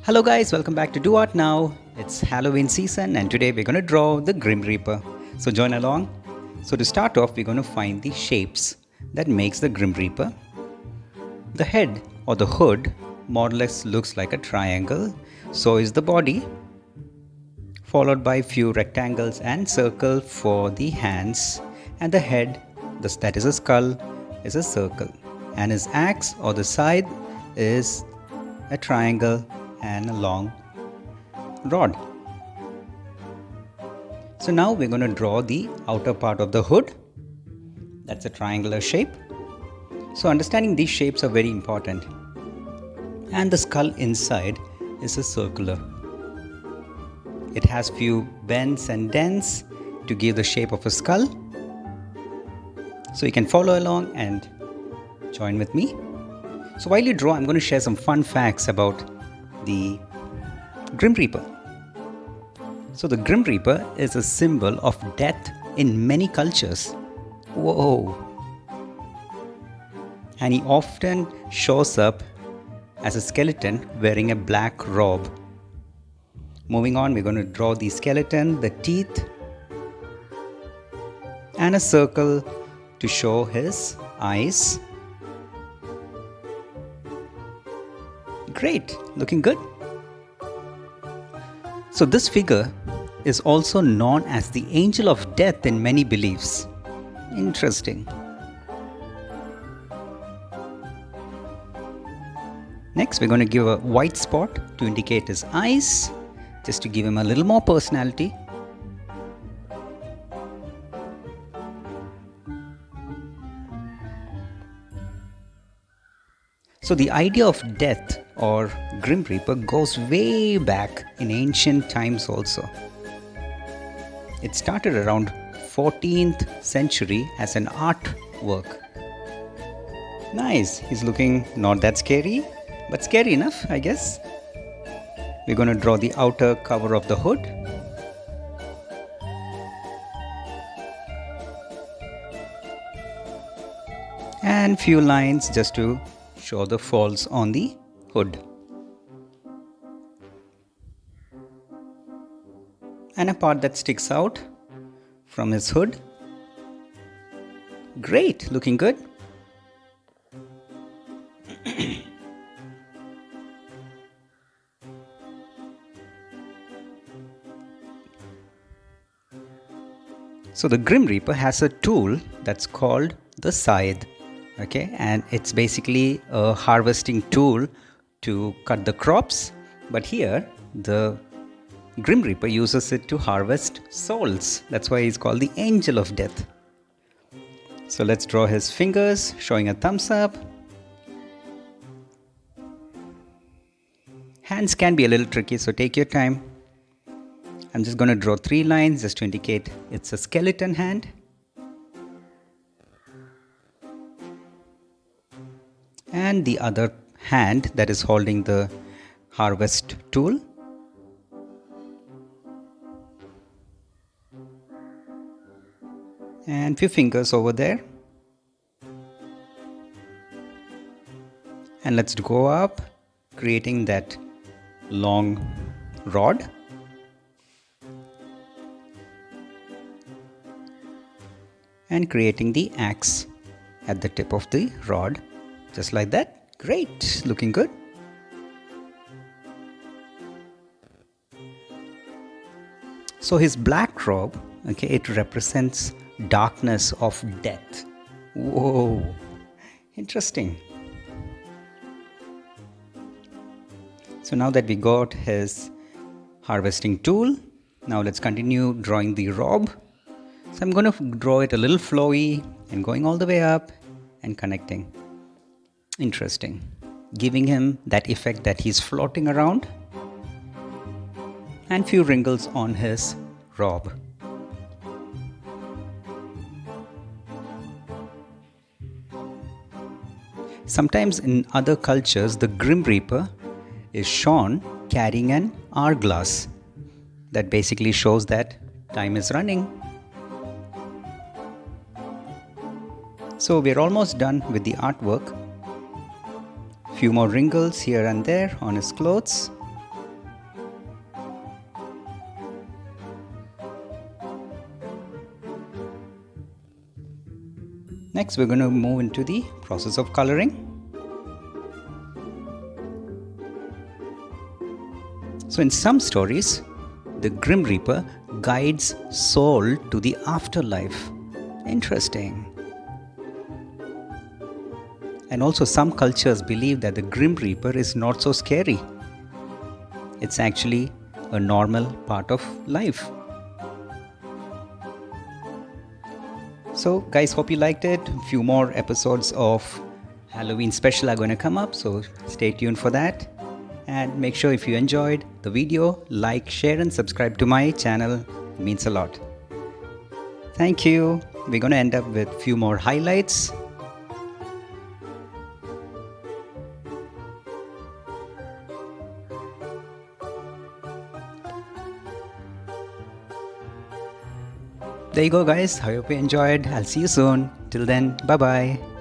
Hello guys, welcome back to Do Art Now. It's Halloween season and today we're going to draw the Grim Reaper. So join along. So to start off, we're going to find the shapes that makes the Grim Reaper. The head or the hood more or less looks like a triangle. So is the body, followed by few rectangles and circle for the hands, and the head, that is a skull, is a circle, and his axe or the scythe is a triangle and a long rod. So now we're going to draw the outer part of the hood. That's a triangular shape. So understanding these shapes are very important. And the skull inside is a circular. It has few bends and dents to give the shape of a skull. So you can follow along and join with me. So while you draw, I'm going to share some fun facts about the Grim Reaper. So the Grim Reaper is a symbol of death in many cultures. Whoa! And he often shows up as a skeleton wearing a black robe. Moving on, we're going to draw the skeleton, the teeth, and a circle to show his eyes. Great, looking good. So this figure is also known as the angel of death in many beliefs. Interesting. Next, we're going to give a white spot to indicate his eyes, just to give him a little more personality. So the idea of death or Grim Reaper goes way back in ancient times also. It started around 14th century as an artwork. Nice, he's looking not that scary, but scary enough, I guess. We're going to draw the outer cover of the hood. And few lines just to show the folds on the hood. And a part that sticks out from his hood. Great, looking good. So the Grim Reaper has a tool that's called the scythe. Okay, and it's basically a harvesting tool to cut the crops, but here the Grim Reaper uses it to harvest souls. That's why he's called the angel of death. So let's draw his fingers showing a thumbs up. Hands can be a little tricky, so take your time. I'm just going to draw 3 lines just to indicate it's a skeleton hand. And the other hand that is holding the harvest tool. And few fingers over there. And let's go up, creating that long rod. And creating the axe at the tip of the rod. Just like that. Great, looking good. So his black robe, okay, it represents darkness of death. Whoa, interesting. So now that we got his harvesting tool, now let's continue drawing the robe. So I'm going to draw it a little flowy and going all the way up and connecting. Interesting. Giving him that effect that he's floating around. And few wrinkles on his robe. Sometimes in other cultures, the Grim Reaper is shown carrying an hourglass. That basically shows that time is running. So we're almost done with the artwork. Few more wrinkles here and there on his clothes. Next, we're going to move into the process of coloring. So in some stories, the Grim Reaper guides soul to the afterlife. Interesting. And also some cultures believe that the Grim Reaper is not so scary. It's actually a normal part of life. So guys, hope you liked it. A few more episodes of Halloween special are going to come up, so stay tuned for that. And make sure if you enjoyed the video, like, share and subscribe to my channel. It means a lot. Thank you. We're going to end up with a few more highlights. There you go guys. I hope you enjoyed. I'll see you soon. Till then, bye bye.